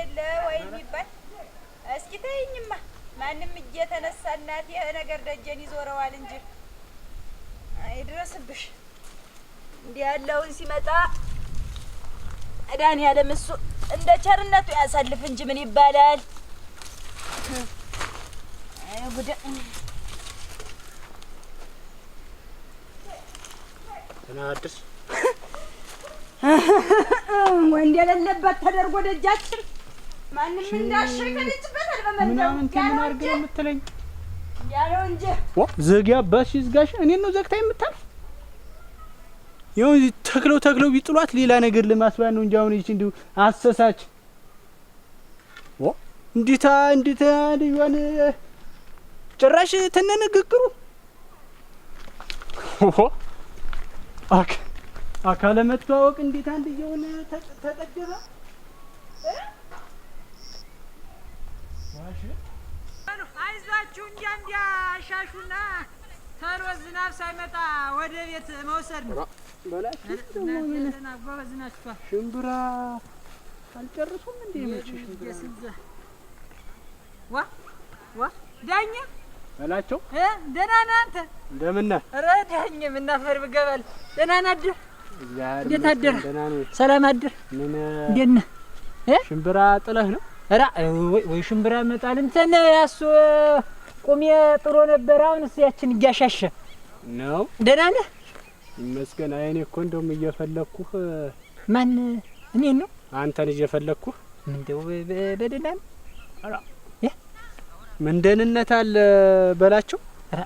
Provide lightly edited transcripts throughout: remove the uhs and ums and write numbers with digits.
የለ ወይ የሚባል እስኪ ተይኝማ ማንም እየተነሳ እናቴ ነገር ደጀን ይዞረዋል እንጂ አይድረስብሽ እንዲህ ያለውን ሲመጣ መድኃኒዓለም እሱ እንደ ቸርነቱ ያሳልፍ እንጂ ምን ይባላል። አይ ጉድ ተናድስ ወንድ የሌለበት ተደርጎ ደጃችን ማንም እንዳሸከለችበታል በመንደሩ ምናምን ምን አድርግ ነው የምትለኝ? ያለው እንጂ ዘጊያ ባሽ ይዝጋሽ እኔን ነው ዘግታ የምታልፍ? ይኸው ተክለው ቢጥሏት ሌላ ነገር ለማስባል ነው እንጂ አሁን እቺ እንዲሁ አሰሳች እንዲታ ልጇን ጭራሽ ተነነግግሩ አካለ መተዋወቅ እንዴት አንድ የሆነ ተጠገበ አይዟችሁ እንዲያ ሻሹና ተሎ ዝናብ ሳይመጣ ወደ ቤት መውሰድ ነው። ሽምብራ አልጨርሱም እንዴ? መቼ ሽምብራ ዋ ዳኛ በላቸው። ደህና ነህ አንተ? እንደምን ነህ? ኧረ ዳኛ ምን አፈር ብገባል። ደህና ነህ? አደር እንዴት አደር? ሰላም አደር። ምን እንዴት ነህ? ሽምብራ ጥለህ ነው? ኧረ ወይ ሽምብራ መጣል እንትን ያሱ ቁሜ ጥሮ ነበር። አሁን ያችን እያሻሸ ነው። ደህና ነህ? ይመስገን። አይኔ እኮ እንደውም እየፈለኩህ። ማን? እኔን ነው? አንተን እየፈለኩህ። ምንድነው በደህና ነው? ኧረ ምን ደህንነት አለ በላቸው። ኧረ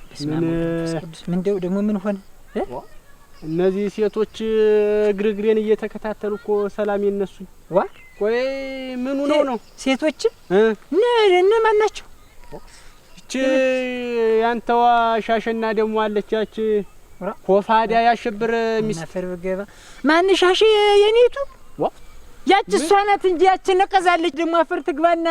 ምንድነው ደግሞ ምን ሆነ? እነዚህ ሴቶች ግርግሬን እየተከታተሉ እኮ ሰላም የነሱኝ። ቆይ ምኑ ነው ሴቶች እነማን ናቸው? እቺ ያንተዋ ሻሸና ደግሞ አለች ያቺ ኮፋዳ ያሸብር ሚስፈር በገባ ማን ሻሽ የኔቱ ያቺ እሷ ናት እንጂ ያቺ ነቀዛለች ደግሞ አፈር ትግባና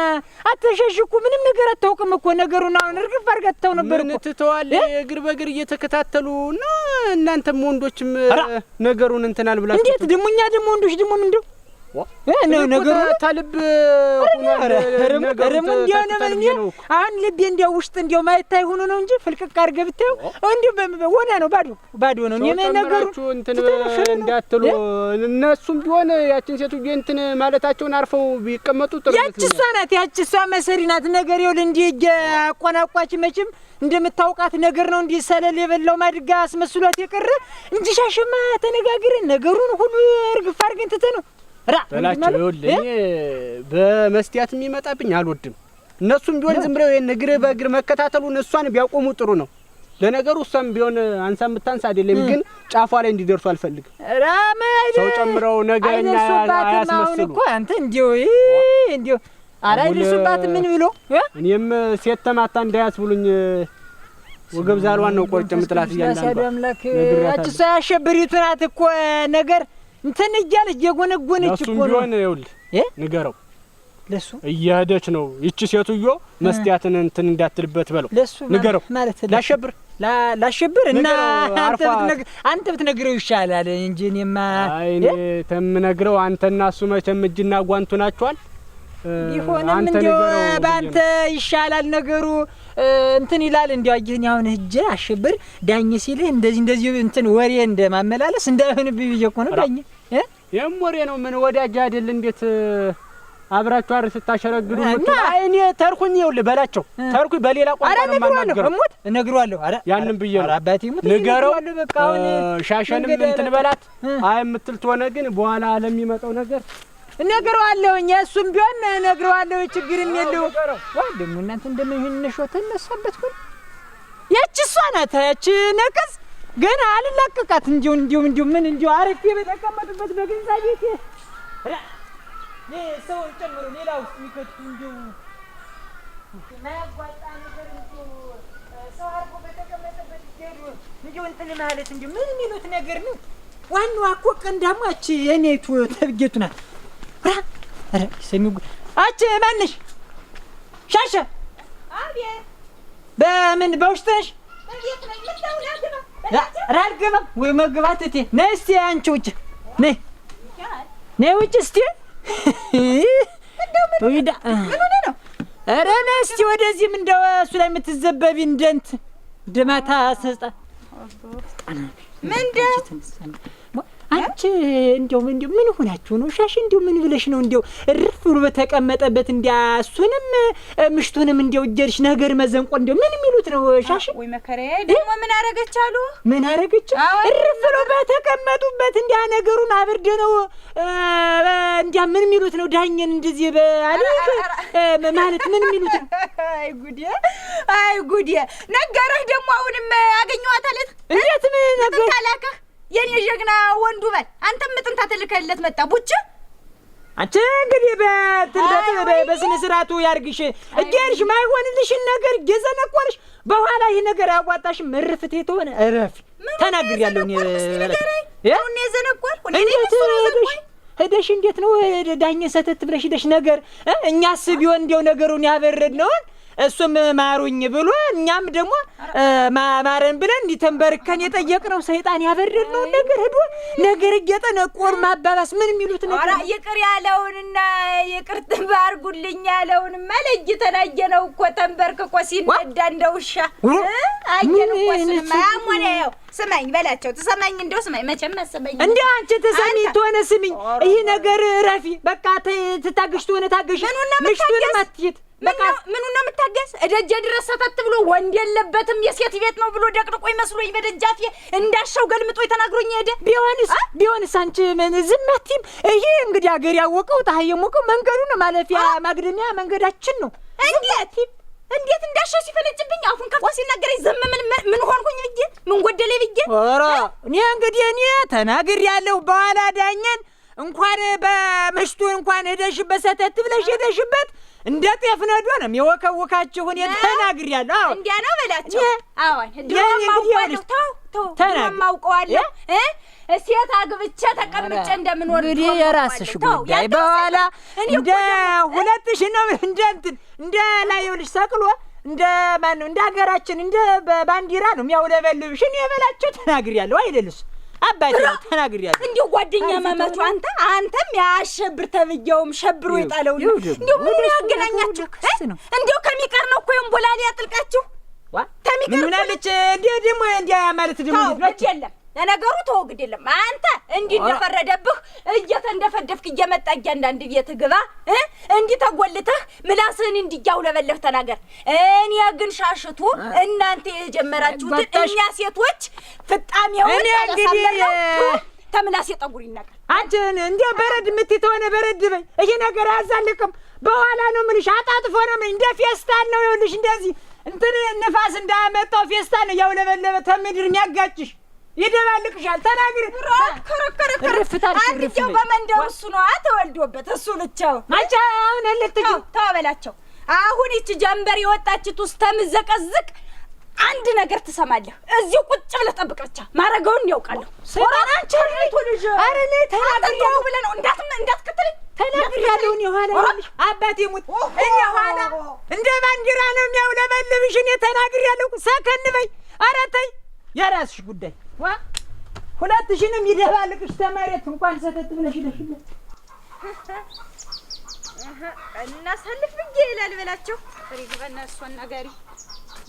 አትሸሽኩ ምንም ነገር አታውቅም እኮ ነገሩን አሁን እርግፍ አርጋታው ነበር እኮ ትተዋል እግር በእግር እየተከታተሉ እና እናንተም ወንዶችም ነገሩን እንተናል ብላችሁ እንዴት ደግሞ እኛ ደግሞ ወንዶች ደግሞ ምንድነው ነገሩ ታልብ ረም እንዲያው ነው አሁን ልቤ እንዲያው ውስጥ እንዲያው ማይታይ ሆኖ ነው እንጂ ፍልቅቅ አድርገህ ብታየው እንዲያው ወና ነው ባዶ ነው። እኔ ነገሩ እንትን እንዳትሉ እነሱም ቢሆን ያችን ሴትዬ እንትን ማለታቸውን አርፈው ቢቀመጡ ጥሩ ነው። ያቺ እሷ ናት ያቺ እሷ መሰሪ ናት። ነገር ይኸውልህ እንዲህ አቆናቋች መቼም እንደምታውቃት ነገር ነው። እንዲህ ሰለል የበላው ማድጋ አስመስሏት የቀረ እንጂ ሻሽማ ተነጋግረን ነገሩን ሁሉ እርግፍ አድርገን ትተነው በላቸው። ይኸውልህ እኔ በመስቲያት የሚመጣብኝ አልወድም። እነሱም ቢሆን ዝም ብለው ይሄን እግር በእግር መከታተሉን እሷን ቢያቆሙ ጥሩ ነው። ለነገሩ እሷም ቢሆን አንሳ ምታንስ አይደለም፣ ግን ጫፏ ላይ እንዲደርሱ አልፈልግም። ሰው ጨምረው ነገኛ አያስመስሉ እኮ አንተ እንዲው አራይልሱባት ምን ብሎ እኔም ሴት ተማታ እንዳያስብሉኝ ወገብ ዛልዋን ነው ቆርጬ ምጥላት እያንዳንዱ አምላክ አቺ ሳያሸብሪቱ ናት እኮ ነገር እንትን እያለች የጎነጎነች እኮ ነው። ቢሆን ይኸውልህ ንገረው ለሱ እያሄደች ነው ይቺ ሴትዮ መስቲያትን እንትን እንዳትልበት በለው ንገረው ማለት ላሸብር እና አንተ ብትነግረው ይሻላል እንጂ እኔማ እኔ ተምነግረው አንተና እሱ መቼም እጅና ጓንቱ ናቸዋል። ቢሆንም እንዲያው ባንተ ይሻላል ነገሩ እንትን ይላል። እንዲያው አየኝ አሁን እጄ አሸብር ዳኝ ሲልህ እንደዚህ እንትን ወሬ እንደማመላለስ እንዳይሆንብኝ ብዬ እኮ ነው ዳኝ የም ወሬ ነው ምን ወዳጅ አይደል እንዴት አብራችሁ አር ስታሸረግዱ እኔ ተርኩኝ ይኸውልህ በላቸው ተርኩኝ በሌላ ቋንቋ ነው ማናገር እነግረዋለሁ። አረ ያንን ብዬ ነው አባቴ ሙት ንገረው በቃ አሁን ሻሸንም እንትን በላት አይ የምትል ትሆነ ግን በኋላ ለሚመጣው ነገር እነግረዋለሁኝ። እሱም ቢሆን እነግረዋለሁ ችግርም የለው። ደግሞ እናንተ እንደምንነሾ ተነሳበት ሁሉ ያቺ እሷ ናት ያቺ ነቀዝ ገና አልላቀቃት እንዲው ምን አሪፍ በተቀመጡበት በግንዛ ቤት ሰው ጨምሮ ሌላ ውስጥ ይከቱ ማያጓጣ ነገር ሰው አርጎ በተቀመጠበት ይሄዱ እንትን ማለት ምን የሚሉት ነገር ነው። ዋናው እኮ ቀንዳማች የኔቱ ተብጌቱ ናት። አረ ሰሚው አቺ ማንሽ ሻሻ አቤት በምን በውስጥ ነሽ? በቤት ነኝ። ምን ደውላለህ? አልገባም ወይ መግባት እቴ ነይ እስቲ አንቺ ውጭ ነይ ውጭ እስቲ እንደው ወይዳ ምን ሆነ ነው? ኧረ ነይ እስኪ ወደዚህም እንደው እሱ ላይ የምትዘበቢ እንደንት ድማታ ሰጣ ምንድን አንቺ እንደው ምን ሆናችሁ ነው? ሻሽ እንደው ምን ብለሽ ነው እንደው እርፍ ብሎ በተቀመጠበት እንዲያ እሱንም ምሽቱንም እንደው እጀርሽ ነገር መዘንቆ እንደው ምን የሚሉት ነው? ሻሽ ወይ መከራዬ ደግሞ ምን አረገች አሉ? ምን አረገች? እርፍ ብሎ በተቀመጡበት እንዲያ ነገሩን አብርደ ነው እንዲያ ምን የሚሉት ነው? ዳኘን እንደዚህ በአለህ ማለት ምን የሚሉት ነው? አይ ጉዴ ነገረህ ደግሞ አሁንም አገኘኋት አለት እንዴት ምን ነገር ታላከህ የኔ ጀግና ወንዱ በል አንተም ምጥንታ ተልከለት መጣ ቡጭ አንቺ እንግዲህ በስነ ስርዓቱ ያርግሽ እጄልሽ ማይሆንልሽን ነገር ገዘነቆርሽ በኋላ ይሄ ነገር ያዋጣሽ ምርፍቴ ተሆነ እረፍ ተናግሬያለሁ እኔ እኔ ዘነቆር ሄደሽ እንዴት ነው ዳኘ ሰተት ብለሽ ሄደሽ ነገር እኛስ ቢሆን እንደው ነገሩን ያበረድነውን እሱም ማሩኝ ብሎ እኛም ደግሞ ማረን ብለን እንዲተንበርከን የጠየቅነው ሰይጣን ያበረድነው ነገር ሄዶ ነገር እየጠነቆር ማባባስ ምን የሚሉት ነው? ኧረ ይቅር ያለውንና ይቅርት ባርጉልኝ ያለውን ለይተን አየነው እኮ ተንበርክኮ ሲነዳ እንደውሻ አየን እኮ ስማ ያሞኔው ስማኝ በላቸው ትሰማኝ እንደው ስማኝ መቼም አሰማኝ እንዴ አንቺ ተሰሚ ተሆነ ስሚኝ ይሄ ነገር ረፊ በቃ ትታገሽ ተሆነ ታገሽ ምሽቱን ማትይት በቃ ምኑን ነው የምታገስ? እደጀ ድረስ ሰተት ብሎ ወንድ የለበትም የሴት ቤት ነው ብሎ ደቅድቆ ይመስሎኝ በደጃፌ እንዳሻው ገልምጦ ተናግሮኝ ሄደ። ቢሆንስ አንቺ ምን ዝም አትይም? ይሄ እንግዲህ አገር ያወቀው ፀሐይ የሞቀው መንገዱ ነው ማለፊያ ማግደሚያ መንገዳችን ነው። እንዴት እንዳሻው ሲፈለጭብኝ አፉን ከፍቶ ሲናገረኝ ዝም ምን ሆንኩኝ ብዬ ምን ጎደለኝ ብዬ ኧረ እኔ ተናግሬያለሁ። በኋላ ዳኘን እንኳን በምሽቱ እንኳን ሄደሽበት ሰተት ብለሽ ሄደሽበት እንደ ጤፍ ነዶ ነው የሚወከውካችሁ። እኔ ተናግሬያለሁ። አዎ እንዲያ ነው በላቸው። አዎን ድሮማውቀዋለሁ። ተው ማውቀዋለሁ። ሴት አግብቼ ተቀምጬ እንደምኖር እንግዲህ የራስሽ ጉዳይ። በኋላ እንደ 2000 ነው እንደ ላይውልሽ ሰቅሎ እንደ ማን ነው እንደ ሀገራችን እንደ ባንዲራ ነው የሚያውለበልብሽ። እኔ በላቸው ተናግሬያለሁ አይደልስ አባቴ ተናግሬያለሁ። እንዴ ጓደኛ ማማቹ አንተም ያሸብር ተብየውም ሸብሮ ይጣለው እንዴ ምን ያገናኛችሁ? እንዴ ከሚቀር ነው እኮ እንቦላሊ ያጥልቃችሁ ምን ምናለች እንዴ ደግሞ እንዴ ማለት ደግሞ የለም ለነገሩ ተወግድ የለም። አንተ እንዲህ እንደፈረደብህ እየተንደፈደፍክ እየመጣ እያንዳንድ ቤት ግባ እንዲህ ተጎልተህ ምላስህን እንዲያውለበለህ ተናገር። እኔ ግን ሻሽቱ እናንተ የጀመራችሁት እኛ ሴቶች ፍጣሜውን ያሳመረው ተምላስ የጠጉር ይናገር። አንቺን እንዴ በረድ የምትተወነ በረድ በይ። ይሄ ነገር አያዛልቅም። በኋላ ነው ምንሽ አጣጥፎ ነው ምን እንደ ፌስታል ነው ይኸውልሽ እንደዚህ እንትን ንፋስ እንዳመጣው ፌስታል ነው ያውለበለበ ተምድር የሚያጋጭሽ ይደባልቅሻል። ተናግሪ ረፍታል አንተው በመንደው እሱ ነው አተወልዶበት እሱ ልቻው ማቻ አሁን ለጥቂ ተበላቸው። አሁን እቺ ጀንበር የወጣችት ውስጥ ተምዘቀዝቅ አንድ ነገር ትሰማለህ። እዚሁ ቁጭ ብለህ ጠብቅ ብቻ ማረጋውን ያውቃለሁ። ሰራን ቸርቱ ልጅ አረኔ ተናግሪው ብለህ ነው እንዳትከተለኝ ተናግሪያለሁ። እኔ ኋላ አባቴ ሙት እኔ ኋላ እንደ ባንዲራ ነው የሚያውለበልብሽ። እኔ ተናግሪያለሁ። ሰከን በይ። ኧረ ተይ የራስሽ ጉዳይ 2000 ይደባልቅሽ ተማሪት እንኳን ሰተት ብለሽ ይደሽልኝ እናሳልፍ ብዬ ይላል በላቸው። ፍሪግ በእነሱን ነገሪ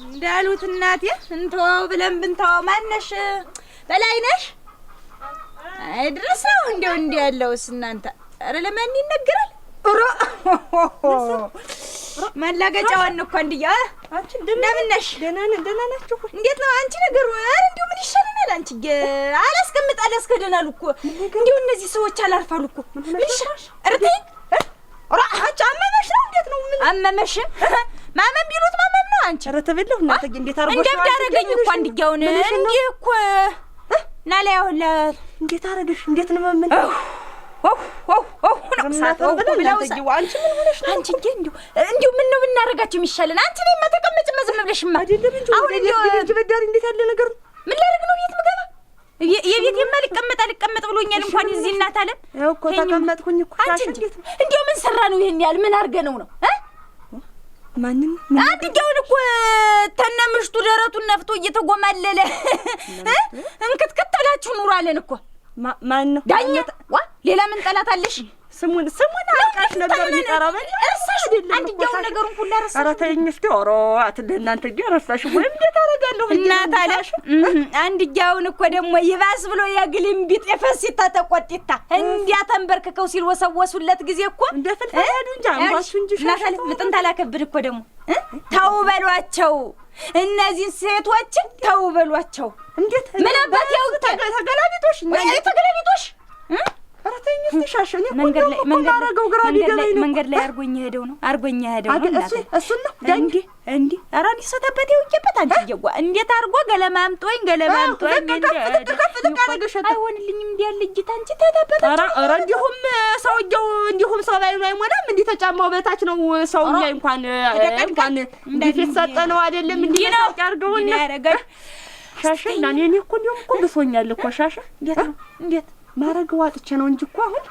እንዳሉት እናቴ እንተው ብለን ብንተው ማነሽ በላይነሽ አይድረስ ነው እንደው እንዴ ያለውስ እናንተ ኧረ ለማን ይነገራል? ማላገጫውን እኮ እንዲያ አንቺ እንደምነሽ ደህና ናችሁ? እንዴት ነው አንቺ ነገሩ? ኧረ እንዴው ምን ይሻለናል? አንቺ አላስቀምጣለ እስከደናል እኮ እንዴው እነዚህ ሰዎች አላርፋሉ እኮ ምን ይሻልሽ? እርተኝ አንቺ አመመሽ ነው? እንዴት ነው ምን አመመሽ? ማመም ቢሉት ማመም ነው። አንቺ ኧረ ተበለሁ እናንተ እንዴት አርጎሽ ነው? እንደዳረገኝ እኮ አንዲያውን እንዴ እኮ ናላየው እንዴት አረግሽ? እንዴት ነው ማመን ነው ብለው አንቺ ምን ሆነሽ ነው? አንቺ እንዴው ምን ነው ብናረጋችሁ የሚሻለን? አንቺ ነኝ ማተቀመጭ መዝም ብለሽማ አሁን እንዴ በዳሪ እንዴት ያለ ነገር ምን ላደርግ ነው? ቤት ምገባ የቤት የማልቀመጥ አልቀመጥ ብሎኛል። እንኳን እዚህ እናት አለም ያው እኮ ተቀመጥኩኝ እኮ ታሽ እንዴው ምን ሰራ ነው? ይሄን ያህል ምን አርገ ነው ማንንም አድጋውን እኮ ተነምሽቱ ደረቱን ነፍቶ እየተጎማለለ እንክትክት ብላችሁ ኑራለን እኮ ማን ነው ዳኛ ዋ ሌላ ምን ጠላት አለሽ? ስሙን አውቃሽ ነበር የሚቀረው በል እርሳሽ አንድያው ነገሩን ሁሉ ረሳሽ። ኧረ ተይኝ እስቲ ኦሮ አትደናንተ ገረሳሽ ወይም እንዴት አደርጋለሁ እናት አለሽ አንድያውን እኮ ደግሞ ይባስ ብሎ የግልም ቢጥ የፈሲታ ተቆጥታ እንዲያ ተንበርክከው ሲል ወሰወሱለት ጊዜ እኮ እንደ ፍልፈል ሄዱ እንጂ አምባሱ እንጂ እናት አለ ምጥን ታላከብድ እኮ ደግሞ ተው በሏቸው እነዚህ ሴቶች ተው በሏቸው። እንዴት ምን አባት ያው ተገላቢጦሽ ተገላቢጦሽ ኧረ ተይኝ እስቲ ሻሸኔ መንገድ ላይ መንገድ ላይ አርጎኝ ሄደው ነው እሱ ነው እንዴ ኧረ ሊሰተበት ይውጭበት አንቺ ይጓ እንዴት አርጎ ገለማምጦኝ አይሆንልኝም እንዴ ልጅት አንቺ ተተበት ኧረ እንዲሁም ሰው ላይ ነው አይሞላም እንዴ ተጫማው በታች ነው ሰውኛ እንኳን እንዴት ሰጠ ነው አይደለም እንዴ ያርገውና ያረጋል ሻሸና እኔ እኮ እንደውም እኮ ብሶኛል እኮ ሻሸ እንዴት ማረግ ዋጥቼ ነው እንጂ እኮ አሁን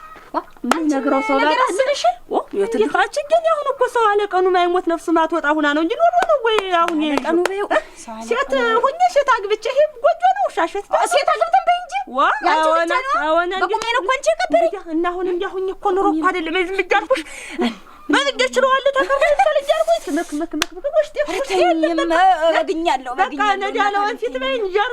ምን ነግረው ሰው ላይ አስብሽ የትልካችን ግን አሁን እኮ ሰው አለቀኑ ማይሞት ነፍስ ማትወጣ ሁና ነው እንጂ ኖሮ ነው ወይ አሁን የቀኑ በይው ሴት ሁኜ ሴት አግብቼ ይሄ ጎጆ ነው ሻሸት ሴት አግብተን በይ እንጂ አዎና በቁሜ ነው እኮ አንቺ ከበረ እና አሁን እንዴ አሁን እኮ ኑሮ እኮ አይደለም እዚህ ልጃልኩሽ በግዴ ችለዋል ተከፈለ ልጃልኩሽ መክ ወሽቴ አገኛለሁ በቃ ነዳለው ፊት በይ ጀር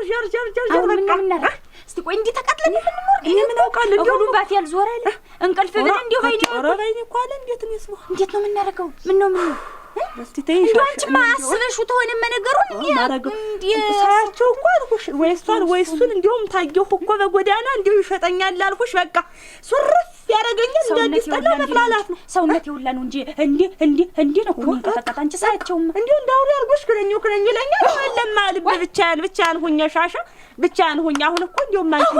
በቃ እስቲ ቆይ እንዴ ተቀጥለን ምን ምን አውቃለሁ እንዴ ሁሉ ባት ያልዞረ አለ እንቅልፍ ብለን እንዴ ሆይኒ ወራራይኒ እኮ አለ እንዴት ነው ይስማ እንዴት ነው የምናረገው ምን ነው እስቲ ተይሽ አንቺማ አስበሽ ተሆነ መነገሩን እንዴ ሳያቸው እኮ አልኩሽ ወይሱን እንዴውም ታየሁ እኮ በጎዳና እንዴው ይሸጠኛል አልኩሽ በቃ ሱርፍ ያረገኛል እንዴት ተላ መፍላላት ነው ሰውነት ይውላ ነው እንጂ እንዴ ነው እኮ ተቀጣ አንቺ ሳያቸውም እንዴው እንዳውሪ አልኩሽ ክለኝ ይለኛል ለማ ልብ ብቻን ሁኛ ሻሻ ብቻን ሁኛ አሁን እኮ እንዴው ማንቺ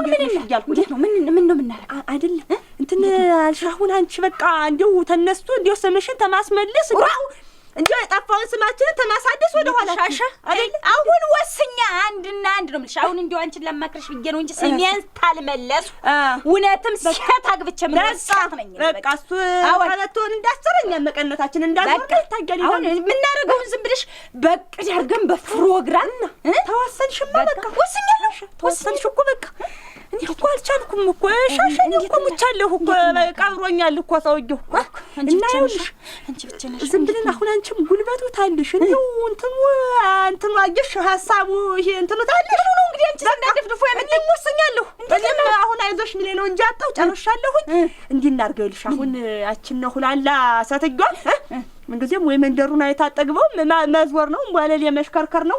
እንዴት ነው ምን ነው የምናረገው አይደለም እንትን አልሻሁን አንቺ በቃ እንዴው ተነስቶ እንዴው ስምሽን ተማስመለስ እንዴው የጠፋውን ስማችንን ተማሳደስ ወደ ኋላ ሻሻ አይደል አሁን ወስኛ አንድ ነው የምልሽ አሁን እንዴው አንቺን ለማክረሽ ብዬ ነው እንጂ ስሜን ታልመለሱ እውነትም ሴት አግብቼ ምን ወጣት ነኝ በቃ እሱ አለቶን እንዳሰረኛ መቀነታችን እንዳልሆነ ታገሊ አሁን የምናረገውን ዝም ብለሽ በቅድ አድርገን በፕሮግራም ተወሰንሽማ በቃ ወስኛለሽ እኮ በቃ እኔ እኮ አልቻልኩም እኮ ሻሻኝ እኮ ሙቻለሁ እኮ ቀብሮኛል እኮ ሰውዬው እና ይኸውልሽ አንቺ ብቻ ነሽ ዝም ብለን አሁን አንቺም ጉልበቱ ታልሽ እንደው እንትኑ አየሽ ሐሳቡ ይሄ እንትኑ ታልሽ ነው እንግዲህ አንቺ እንዳደፍድፎ ያመጣኝ ወስኛለሁ እኔም አሁን አይዞሽ ምን ነው እንጂ አጣው ጨርሻለሁኝ እንዲህ እናርገውልሽ አሁን አችን ነው ሁላላ ሰተጇ ምን ጊዜም ወይ መንደሩን አይታጠግበው መዝወር ነው እንቧለል የመሽከርከር ነው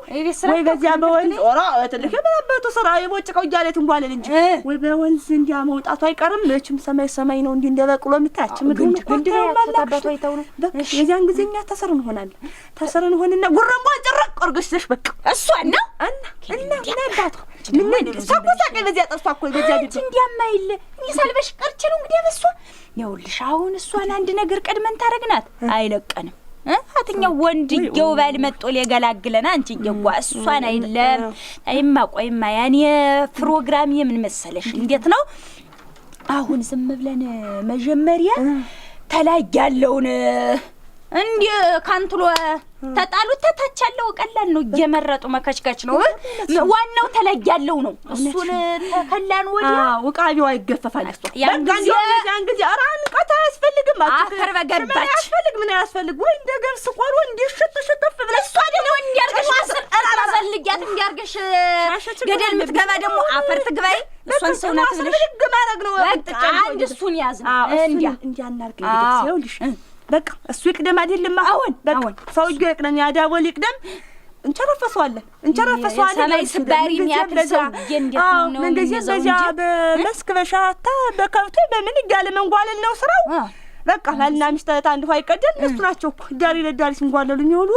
ወይ በዚያ በወንዝ ኦራ ተልከ በበቱ ስራ የቦጭቀው ያለት እንቧለል እንጂ ወይ በወንዝ እንዲያ መውጣቱ አይቀርም መቼም ሰማይ ነው እንዲህ እንደበቅሎ ምታች ምድር ተጣባቱ አይተው ነው የዚያን ጊዜኛ ተሰረን ሆነና ጉረማ ጭራቅ ቆርገሽሽ በቃ እሷ ነው እና ነባቱ ምን ሰቆታቀ በዚያ ጠርሷ እኮ በዚያ ዲጂ እንዲያማይል ይሰልበሽ ቀርቼ ነው እንግዲህ በሷ ይኸውልሽ አሁን እሷን አንድ ነገር ቀድመን ታረግናት አይለቀንም አትኛው ወንድየው ባል መጥቶ ሊገላግለን አንቺ ይገባ እሷን አይደለም ቆይማ ያኔ ፕሮግራም የምን መሰለሽ እንዴት ነው አሁን ዝም ብለን መጀመሪያ ተላያለውን እንዴ ካንትሎ ተጣሉት ተታቻለው ቀላል ነው እየመረጡ መከችከች ነው ዋናው ተላያለው ነው እሱን ተከላን ወዲያ ወቃቢው አይገፈፋል ያን ጊዜ አራን ቀታ ያስፈልግም አፈር በገባች ያስፈልግ ምን ያስፈልግ ወይ እንደገብስ ቆሎ እንዲሽጥ ሽጥፍ ብለሽ እሷ ደግሞ እንዲያርገሽ አራዘልጊያት እንዲያርገሽ ገደል ምትገባ ደግሞ አፈር ትግባይ እሷን ሰውናት ብለሽ ማረግ ነው አንድ እሱን ያዝ እንዲያናርገ ይልሽ በቃ እሱ ይቅደም አይደለም አሁን በቃ ሰውዬው ይቅደም ያዳቦል ይቅደም እንጨረፈሰዋለን ሰማይ ስባሪ የሚያፈሰው እንዴት ነው እንደዚህ በዚያ በመስክ በሻታ በከብቱ በምን ይጋለ መንጓለል ነው ስራው በቃ ባልና ሚስት አንድ ሆይ ቀደን እሱ ናቸው እኮ ዳሪ ለዳሪ ሲንጓለሉ የሚውሉ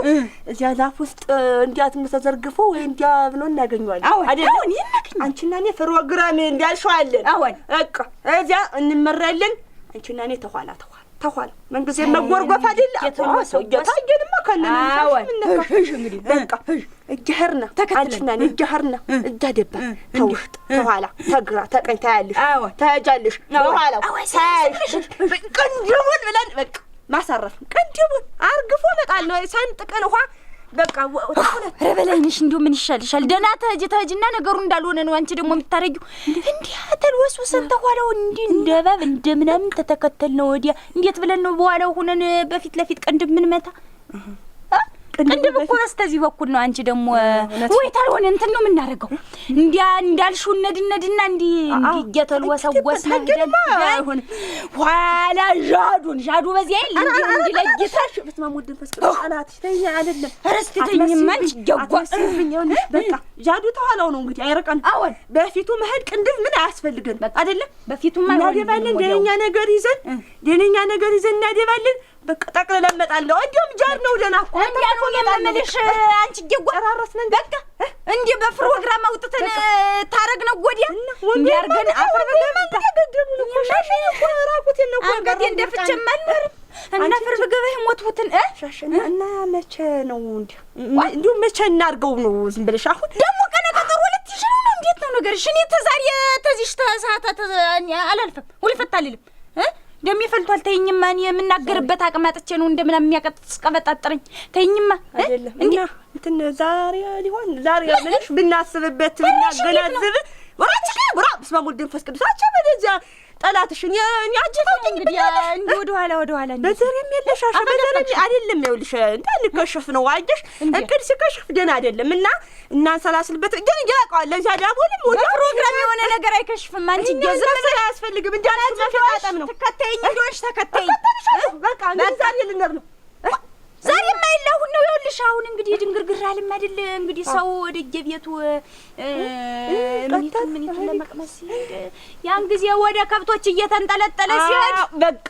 እዚያ ዛፍ ውስጥ እንዲያት ተዘርግፎ ወይ እንዲያ ብሎ እናገኘዋለን አይደል አንቺና እኔ ፕሮግራም እንዲያልሽዋለን በቃ እዚያ እንመራለን አንቺና እኔ ተኋላ መንግስት መጎርጎፍ አይደል ሰው እየታየንማ ከነን እንግዲህ በቃ እጀህርና አንቺና እኔ እጀህርና እዳደባ ተውሽጥ ተኋላ ተግራ ተቀኝ ታያለሽ ታያጃለሽ በኋላ ታያለሽ ቅንድቡን ብለን በቃ ማሳረፍ ቅንድቡን አርግፎ መጣል ነው ሰንጥቀን ውሃ በቃ ኧረ በላይነሽ እንደው ምን ይሻልሻል? ደህና ተጅና ነገሩ እንዳልሆነ ነው አንቺ ደግሞ የምታረጊው። እንዲህ አተልወስወሰን ተኋላው እንዲህ እንደ እባብ እንደምናምን ተተከተልነው ወዲያ እንዴት ብለን ነው በኋላው ሆነን በፊት ለፊት ቅንድብ ምን መታ ቅንድብ እኮ በስተዚህ በኩል ነው። አንቺ ደግሞ ወይ ታልሆነ እንትን ነው የምናረገው እንዲያ እንዳልሽው ነድነድና እንዲህ እየተልወሰወስና አይሆን ኋላ ጃዱ በዚያ ይል እንዲህ ለይተሽ በስማሙድ ፈስቀው አላት ተኛ አይደለም አረስተኝማ አንቺ ጀጓስብኝ በቃ ጃዱ ተኋላው ነው እንግዲህ አይረቀን። አዎን በፊቱ መሄድ ቅንድብ ምን አያስፈልገን አይደለም። በፊቱማ እናደባለን ደነኛ ነገር ይዘን እናደባለን። በቃ ጠቅለለን መጣለው እንዲም ጃር ነው ደና እኮ እንዲያው የምልሽ አንቺ ጀጓራረስነን በቃ እንዴ በፕሮግራም አውጥተን ታረግ ነው ጎዲያ እንዲያርገን አፈር በገባ ተገደሉ ነው ሻሽ እኮ ራቁት ነው እኮ አንገቴ እንደፍቼ ማንበር እና ፍርብ ገበህ ሞትሁትን ሻሽና እና መቼ ነው እንዲሁ መቼ እናርገው ነው ዝም ብለሽ አሁን ደግሞ ቀነቀጠር ሁለት ይሽሩ ነው እንዴት ነው ነገርሽ? እኔ ተዛሬ ተዚሽ ተሳታ አላልፈም ወልፈታልልም ደም ይፈልቷል። ተይኝማ እኔ የምናገርበት አቅማጥቼ ነው እንደምና የሚያቀጥስቀበጣጥረኝ ተይኝማ አይደለም እንትን ዛሬ ሊሆን ዛሬ ምንሽ ብናስብበት ብናገናዝብ ወራጭ ብራ በስማሙ ድንፈስ ቅዱሳቸው በደዛ ጠላትሽን ያጅፈው እንግዲህ እንዴ ወደ ኋላ በዘሬም የለሻሽ በዘሬም አይደለም ይኸውልሽ እንዳንከሽፍ ነው አየሽ እቅድ ሲከሽፍ ደና አይደለም እና እናንሰላስልበት ግን ያውቃል ለዚያ ዳቦልም ወደ ፕሮግራም የሆነ ነገር አይከሽፍም። አንቺ ገዝም አያስፈልግም እንዳላችሁ መፈጣጠም ነው። ተከታይኝ እንደሆነሽ ተከታይኝ በቃ ዛሬ ልንር ነው ዛሬ ማይላው ነው ይኸውልሽ። አሁን እንግዲህ ድንግርግር አለም አይደል እንግዲህ ሰው ወደ የቤቱ ምን ለመቅመስ ያን ጊዜ ወደ ከብቶች እየተንጠለጠለ ሲሄድ በቃ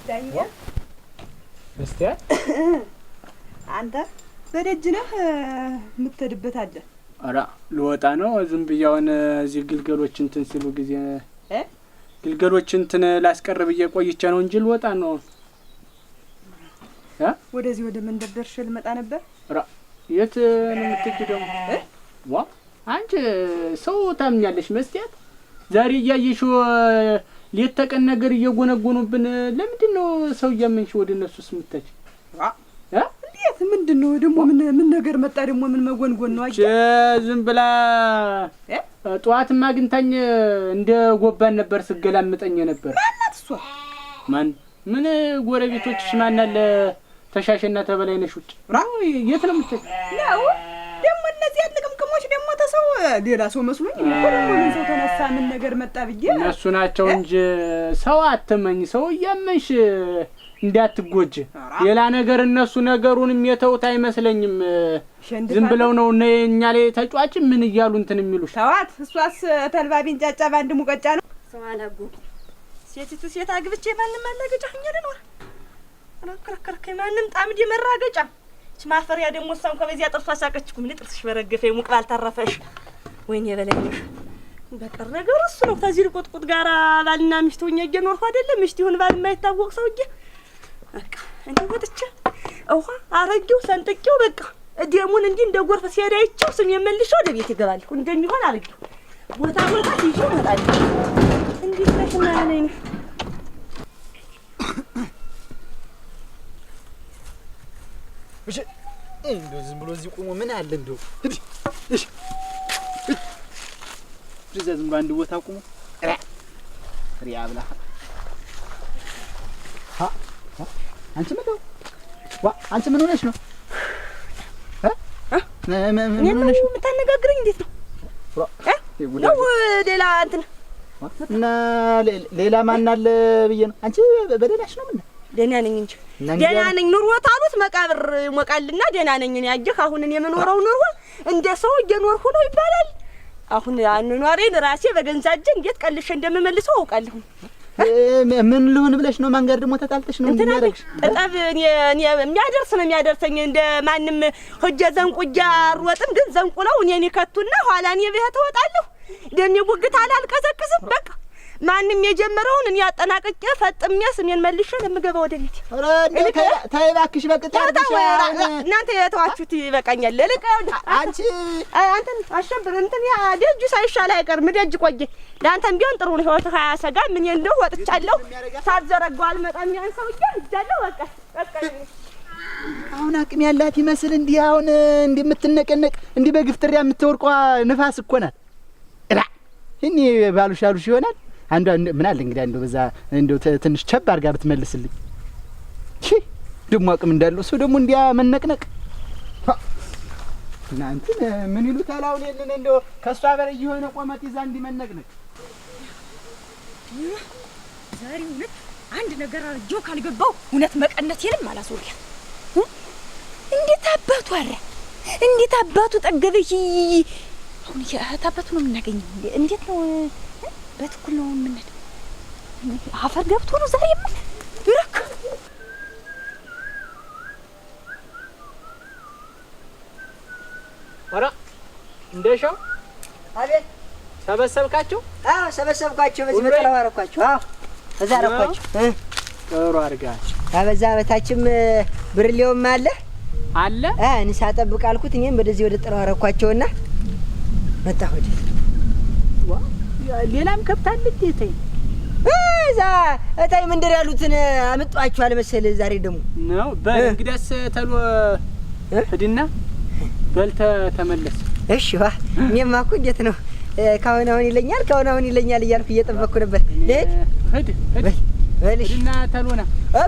ዳኛ እስቲ አንተ በደጅ ነህ የምትሄድበት አለ? ኧረ ልወጣ ነው ዝም ብያውን እዚህ ግልገሎች እንትን ሲሉ ጊዜ ግልገሎች እንትን ላስቀርብ እየቆይቼ ነው እንጂ ልወጣ ነው። ወደዚህ ወደ መንደር ደርሼ ልመጣ ነበር። የት ነው የምትሄጂው ደግሞ? ዋ አንቺ ሰው ታምኛለሽ መስቲያት ዛሬ እያየሽው ሌት ተቀን ነገር እየጎነጎኑብን ለምንድን ነው ሰው እያመንሽ ወደ እነሱስ የምትሄጂ? እንዴት ምንድን ነው ደግሞ ምን ነገር መጣ ደግሞ ምን መጎንጎን ነው? ዝም ብላ ጠዋትማ አግኝታኝ እንደ ጎባን ነበር ስገላምጠኝ ነበር። ማናት እሷ? ማን ምን ጎረቤቶችሽ ማናለ ተሻሽና ተበላይነሽ ውጭ የት ነው የምትሄጂ? ነው ደግሞ እነዚህ ያልቅምቅሞች ደግሞ ተሰው ሌላ ሰው መስሎኝ ምን ሰው ተነሳ ምን ነገር መጣ ብዬ እነሱ ናቸው እንጂ ሰው አትመኝ። ሰው እያመንሽ እንዳትጎጂ ሌላ ነገር እነሱ ነገሩንም የተውት አይመስለኝም። ዝም ብለው ነው እኛ ላይ ተጫዋች ምን እያሉ እንትን የሚሉሽ። ተዋት እሷስ ተልባቢን ጫጫ ባንድ ሙቀጫ ነው ሰው አላጉ ሴቲቱ ሴት አግብቼ ማንም ማላገጫ ሆኛለ ነው አከረከረከ ማንም ጣምዲ መራገጫ ማፈሪያ ደግሞ እሷም ከበዚያ ጥርሷ ሳቀችኩ። ምን ጥርስሽ በረገፈ ሙቅባል ተረፈሽ ወይኔ በለኝሽ በቀር ነገር እሱ ነው። ከዚህ ቁጥቁጥ ጋራ ባልና ሚስት ሆኜ እየኖርኩ አይደለም ሚስት ይሁን ባል የማይታወቅ ሰውዬ በቃ እንዴ ወጥቼ ውሃ አረጊው ሰንጥቂው በቃ ደሙን እንዲህ እንደ ጎርፍ ሲሄድ አይቼው ስም የመልሼ ወደ ቤት ይገባል እንደሚሆን አረጊው ቦታ ይዤ እመጣለሁ። እንዴት ነሽ እናነኝ? እሺ እንደው ዝም ብሎ እዚህ ቆሞ ምን አለ እንደው እሺ ዝም ባንድ ቦታ ቆሞ ሪያ ብላ አንቺ መጣው አንቺ ምን ሆነሽ ነው? ምን ሆነሽ ነው የምታነጋግረኝ? እንዴት ነው ነው ሌላ እንትን እና ሌላ ማን አለ ብዬ ነው። አንቺ በደናሽ ነው? ምን ደህና ነኝ እንጂ ደህና ነኝ። ኑሮ ታሉት መቃብር ይሞቃልና ደህና ነኝ። እኔ ያየህ አሁን እኔ የምኖረው ኑሮ እንደ ሰው እየኖርኩ ነው ይባላል። አሁን አኗኗሬን ራሴ በገንዛ እጄ እንዴት ቀልሼ እንደምመልሰው አውቃለሁ። ምን ልሁን ብለሽ ነው? ማንገር ደግሞ ተጣልተሽ ነው እንደሚያደርግሽ? ጠጠብ እኔ የሚያደርስ ነው የሚያደርሰኝ። እንደ ማንም ሆጀ ዘንቁጃ አልሮጥም፣ ግን ዘንቁ ነው እኔን ይከቱና ኋላ እኔ ቤት እወጣለሁ። ደሜ ጉግት አላልቀዘቅዝም። በቃ ማንም የጀመረውን እኔ አጠናቅቄ ፈጥሜ ስሜን መልሼ ለምገባ ወደ ቤት። ኧረ ተይ እባክሽ በቅጥ ያርግሽ። እናንተ የተዋችሁት ይበቃኛል። ልቅ አንቺ አንተን አሸብር እንትን ያ ደጁ ሳይሻል አይቀርም። ደጅ ቆየ ለአንተም ቢሆን ጥሩ ነው። ህይወት ሀያሰጋ ምን እንደው ወጥቻለሁ። ሳትዘረጋው አልመጣም። ያን ሰውዬ እጃለሁ። በቃ አሁን አቅም ያላት ይመስል እንዲህ አሁን እንዲህ የምትነቀነቅ እንዲህ በግፍትሪያ የምትወርቋ ንፋስ እኮ ናት። እኔ ባሉሽ ያሉሽ ይሆናል። አንዷ ምን አለ እንግዲህ አንዱ በዛ እንደው ትንሽ ቸብ አድርጋ ብትመልስልኝ። ደግሞ አቅም እንዳለው ሰው ደግሞ እንዲያ መነቅነቅ እናንተ ምን ይሉታል? አሁን የለን እንደው ከሷ በላይ የሆነ ቆመት ይዛ እንዲመነቅነቅ ዛሬ እውነት አንድ ነገር አርጆ ካልገባው እውነት መቀነቴንም አላስወሪያ። እንዴት አባቱ አረ እንዴት አባቱ ጠገበሽ። አሁን ታባቱ ነው የምናገኘው። እንዴት ነው በትኩል ነው የምንሄድ? አፈር ገብቶ ነው ዛሬ ምን ይረክ ወራ እንደሻው አቤት ሰበሰብካቸው? አዎ ሰበሰብኳቸው። በዚህ በጠላው አረኳቸው። አዎ እዛ አረኳቸው። ጥሩ አድርጋችሁ። አበዛ በታችም ብርሌውም አለ እንሳ ጠብቅ አልኩት። እኔም ወደዚህ ወደ ጠላው አረኳቸውና መጣ ወደ ሌላም ከብታለች እቴ እዛ እታይ መንደር ያሉትን አመጣኋቸዋል መሰል። ዛሬ ደግሞ ነው በል እንግዲያስ ተሎ ሂድና በልተ ተመለስ። እሺ ዋ እኔማ እኮ እንዴት ነው ካሁን አሁን ይለኛል እያልኩ እየጠበቅኩ ነበር። ሂድ በልሽ ሂድና ተሎና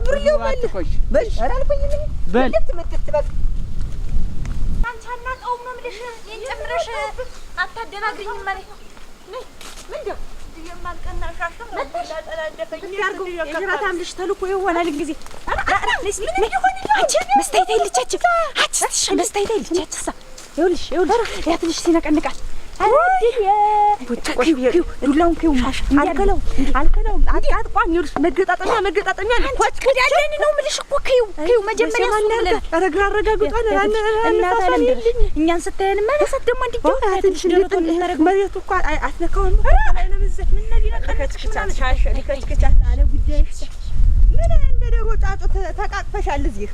ብርሌው በል አላልኩኝ ምን በል ትመጥት በል አንቺ አናውቀውም ነው የምልሽ። የጨምረሽ አታደናግሪኝ ማለት ነው። ምንድነው የማልቀናሻሽም ለጠላ እንደፈኝ ያርገው የራታምልሽ ተልኮ ይሆናል እንግዲህ ምን ይሆን አንቺ መስታይታ ይልቻች አትሽ መስታይታ ይልቻች ይኸውልሽ ያትልሽ ሲነቀንቃል ዱላውን ኪው አልከለው አጣጣቋን ይኸውልሽ መገጣጠሚያ ልኳች ያለን ነው የምልሽ እኮ ኪው መጀመሪያ ማለት አረጋግጧን እናታለን እኛን ስታየን ማለት ደግሞ እንዲው አትልሽ መሬቱ እኮ አትነካውም ለምዘት ምን ነዲ ነቀጥክቻት አለ ጉዳይሽ ምን እንደ ደሮ ጫጩት ተቃቅፈሻል እዚህ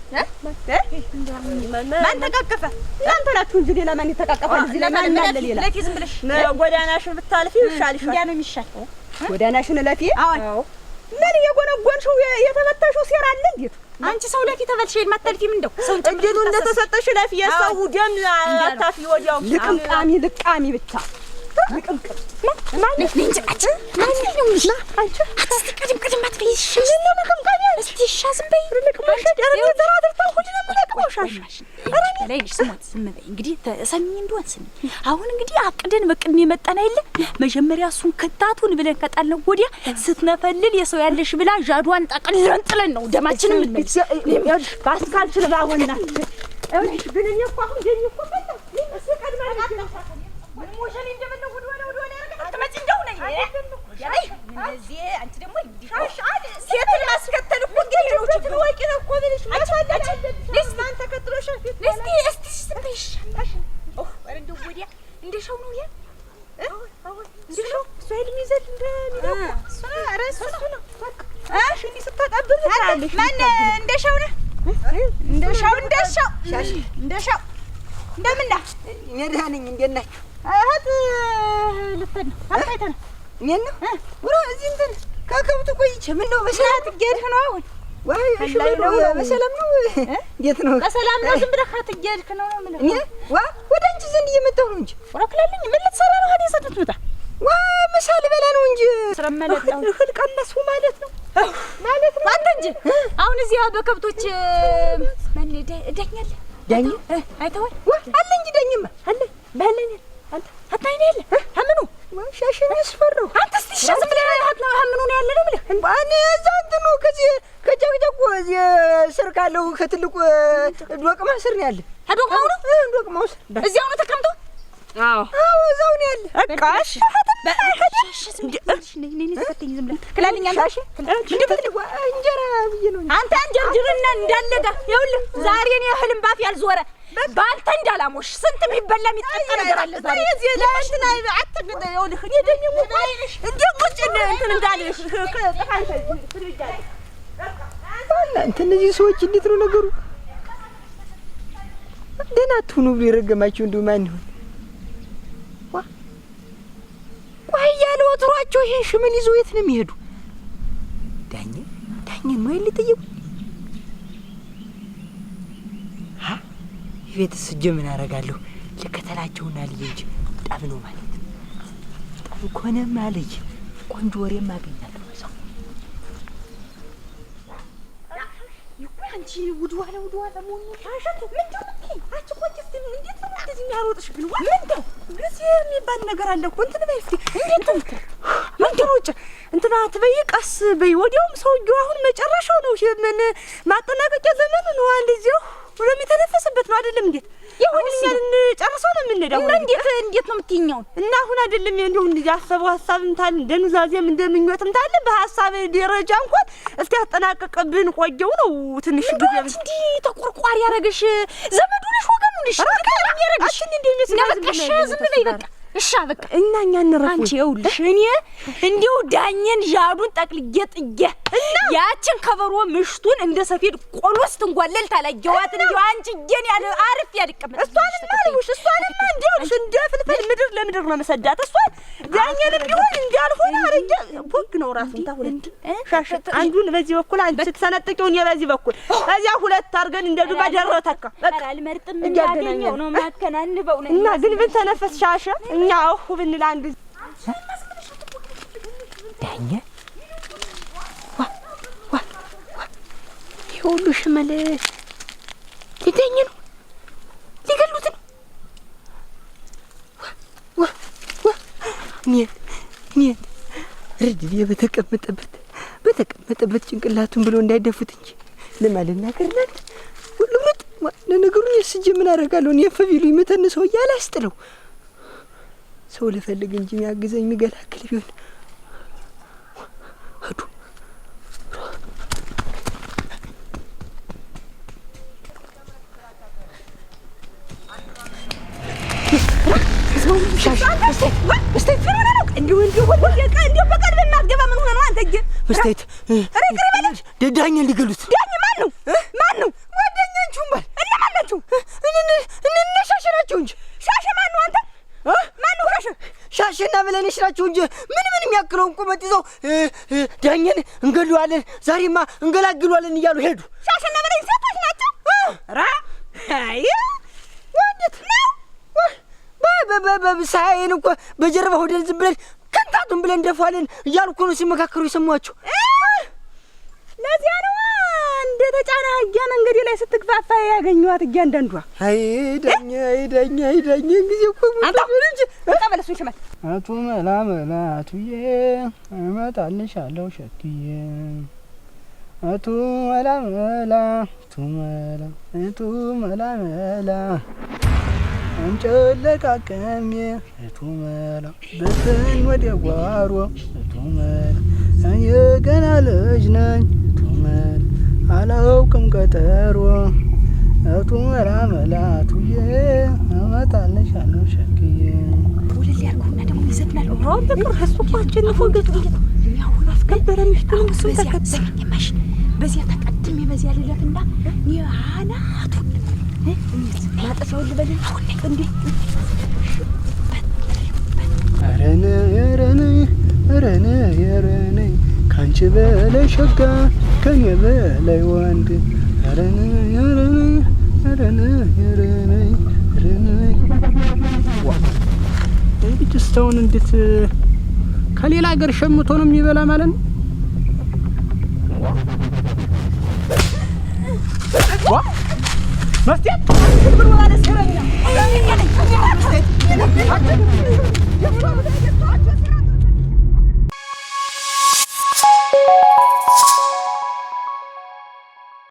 ማን ተቃቀፈ? እናንተ ናችሁ እንጂ ሌላ ማን ተቃቀፋል? እዚህ ለማን አለ ሌላ? ለፊ ዝም ብለሽ ጎዳናሽን ብታልፊ ይሻልሻል። ያ ነው የሚሻል። ጎዳናሽን ለፊ? አዎ። ምን የጎነጎንሽው የተመተሽው ሴራ አለ እንዴት? አንቺ ሰው ለፊ ተበልሽ ማታልፊም እንደው ሰው እንጀሉ እንደተሰጠሽ ለፊ የሰው ደም አታፊ ወዲያው ልቃሚ ብቻ ልቅምቅም ማለት ልንጭቃጭ ማለት ነው ምሽ አንቺ አትስቀድም አትበይሽ ነው ልቅምቃሚ እስቲ ሻዝም በይ ልቅምሽ ደረጃ ተራድርታው ሁሉ ነው ልቅምሻሽ አረኔ ስማት ዝም በይ እንግዲህ ተሰሚኝ እንደሆነ ስሚ አሁን እንግዲህ አቅደን በቅድም የመጣና አይደል መጀመሪያ እሱን ከታቱን ብለን ከጣልነው ወዲያ ስትነፈልል የሰው ያለሽ ብላ ጃዷን ጠቅልለን ጥለን ነው ደማችንም ምን ባስካልችል ባወና እሺ ግን እኔ እኮ አሁን ደኝ እኮ ፈታ እሱ ቀድማ ምን ሞሸል እንደምነው ወደ ያረጋ ተመጭ እንደው ነኝ ያይ እንደዚህ አንቺ ደግሞ ሻሻል ሴት ማስከተል እኮ እንግዲህ ነው ችግር ወቂ ነው እኮ ብለሽ ማሳደድ ለስ ማን ተከትሎሽ እስቲ ስትሽ እንደው ወዲያ እንደሻው ነው ያ እንደሻው ሷይል ሚዘል እንደሚለው እሱ ነው እሺ እንዲህ ስታጣብብ ታለሽ ማን እንደሻው ነው እንደሻው እንደሻው እንደምና ነዳነኝ እንደናችሁ አት ልፈን አታይተን እኔን ነው ወራ እዚህ እንትን ከከብቱ ቆይቼ ምን ነው በሰላም ትገድህ ነው አሁን ወይ እሺ ነው በሰላም ነው እንዴት ነው በሰላም ነው ዝም ብለህ አትገድህ ነው ምን እኔ ወደ አንቺ ዘንድ እየመጣሁ ነው እንጂ ወራክላልኝ ምን ልትሰራ ነው ሀዲ ሰጥቷታ ምሳል በላ ነው እንጂ ስረመለጣው እህል ቀነሱ ማለት ነው አንተ እንጂ አሁን እዚያ በከብቶች ማን ዳኛለ ዳኛ አይተዋል አለ እንጂ ዳኝማ አለ ባለኝ አንተ አታይኔ ያለ አምኑ ሻሽን ያስፈራው አንተ እስቲ ሻዝ ብለህ አምኑ ነው ያለ ነው ማለት ባኔ ዛንት ነው ከዚህ ከጀግጀቆ እዚህ ስር ካለው ከትልቁ ዶቅማ ስር ነው ያለ ዶቅማው ነው ዶቅማው ስር እዚያው ነው ተቀምጦ አዎ እዛው ነው ያለ እቃሽ እንጀራ ብዬ ነው አንተ እንጀርጅርና እንዳለጋ ይኸውልህ ዛሬ እኔ እህልም ባፍ ያልዞረ ባንተ እንዳላሞሽ ስንት የሚበላ የሚጠጣ ነገር አለ ዛሬ እዚህ ለእንትና አትግደ ይኸውልህ እኔ ደግሞ እንደ ቁጭ እንትን እንዳለሽ ከጥፋንተ ፍሪጃ አንተ እነዚህ ሰዎች እንዴት ነው ነገሩ? ደህና አትሁኑ ብሎ የረገማቸው እንደው ማን ይሆን? ቆይ ያለ ወትሯቸው ይሄን ሽመል ይዞ የት ነው የሚሄዱ? ዳኝ ነው ይል ጠየቁ ቤትስ ሂጅ ምን አደርጋለሁ? ልከተላቸውና ልዬ እንጂ ጠብ ነው ማለት ነው። ጠብ ከሆነማ ልዬ ቆንጆ ወሬም አገኛለሁ። ሰው አንቺ ውድዋለ መሆኑ ታሸት ምንድነው? አንቺ ቆንጆ እንዴት ነው እንደዚህ የሚያሮጥሽ? ግን ምንድነው ግስ የሚባል ነገር አለ እኮ እንትን በይ እስኪ። እንዴት ነው ምንድነው? እንትና ትበይ ቀስ በይ። ወዲያውም ሰውዬው አሁን መጨረሻው ነው። ምን ማጠናቀቂያ ዘመኑ ነው። አንድ እዚያው የሚተነፈስበት ነው አይደለም? እንዴት ይሁንኛል እንጨርሰው ነው የምንሄደው። እንዴት ነው የምትይኛው? እና አሁን አይደለም እንደው ያሰበው ሀሳብ እንታል እንደኑዛዜም እንደምኞትም ታለ በሀሳብ ደረጃ እንኳን እስቲ ያጠናቀቅብን ቆየው ነው ትንሽ ጊዜ እንዴ ተቆርቋሪ ያረገሽ ዘመዱ ነሽ ወገኑ ነሽ ያረገሽ እንዴ ነው ዝም በይ በቃ እሺ በቃ እኛ እንረፍ። አንቺ ይኸውልሽ እኔ እንዲው ዳኘን ዣዱን ጠቅልጌ ጥጌ ያችን ከበሮ ምሽቱን እንደ ሰፌድ ቆሎስት እንጓለል ታላየዋት እንዲው አንቺ ጌን ያለ አርፍ ያድቀመጥ እሷንም እንዲውሽ እንደ ፍልፍል ምድር ለምድር ነው መሰዳት። እሷን ዳኘን ቢሆን እንዳልሆነ አረጀ ቦግ ነው ራሱን ታሁን ሻሽ አንዱን በዚህ በኩል አንቺ ተሰነጥቀውን የበዚህ በኩል ከዚያ ሁለት አርገን እንደ ዱባ ደረተካ በቃ አልመርጥም እንዳገኘው ነው ማከናንበው ነው እና ግን ብንተነፈስ ሻሽ እኛ አሁ ብንል አንድ ዳኘ ይሁሉ ሽመል ሊገኝ ነው ሊገሉት ነው። ኒት ረድዬ በተቀመጠበት ጭንቅላቱን ብሎ እንዳይደፉት እንጂ ለማልናገርናል ሁሉም ለነገሩ የስጅ ምን አደርጋለሁ? እኔ ፈቢሉኝ መተንሰው እያላስጥለው ሰው ልፈልግ እንጂ የሚያግዘኝ የሚገላግል ቢሆን ሄዱ። ዳኘን ሊገሉት። ዳኘ ማን ነው? ጓደኛችሁ ባል እነማን ናቸው? እነ ሻሸ ናቸው እንጂ። ሻሸ ማን ነው? አንተ ማን ነው ሻሸ? ሻሸና ብለንሽ ናቸው እንጂ ምን የሚያክለውን ቁመት ይዘው ዳኘን እንገለዋለን ዛሬማ እንገላግሏለን እያሉ ሄዱ። ሻሸና ብለኝ ሴቶች ናቸው። ራ አይ ወንድት ነው በሳይን እኮ በጀርባ ሆደን ዝም ብለን ከንታቱን ብለን እንደፋለን እያሉ እኮ ነው ሲመካከሩ የሰማችሁ። ለዚያ ነው እንደ ተጫና አህያ መንገድ ላይ ስትግፋፋ ያገኘዋት እያንዳንዷ። አይደኛ ጊዜ እኮ አንተ እንጂ ተቀበለሱ ይሽመት አቱ መላ አቱዬ እመጣልሻለሁ ሸክዬ አቱ መላ አቱ መላ አንጨለቃቀሜ እቱ መላ በትን ወደ ጓሮ እቱ መላ የገና ልጅ ነኝ እቱ መላ አላውቅም ቀጠሮ እቱ መላ አቱዬ እመጣልሻለሁ ሸክዬ ወለል ያርኩና ደግሞ ይዘድናል። ሮም በቅር ሀስቶኳችን ፎገት ያው አስከበረ ምሽቱን እሱን ተከተል የማሽ በዚያ ተቀድሜ በዚያ ልለፍና ያናቱ ማጠፋው ልበል አሁን እንዴ ረነ ካንቺ በላይ ሸጋ ከኔ በላይ ወንድ ረነ ብቻስተውን እንዴት ከሌላ ሀገር ሸምቶ ነው የሚበላ ማለት ነው? መስቴት ምን ማለት ነው?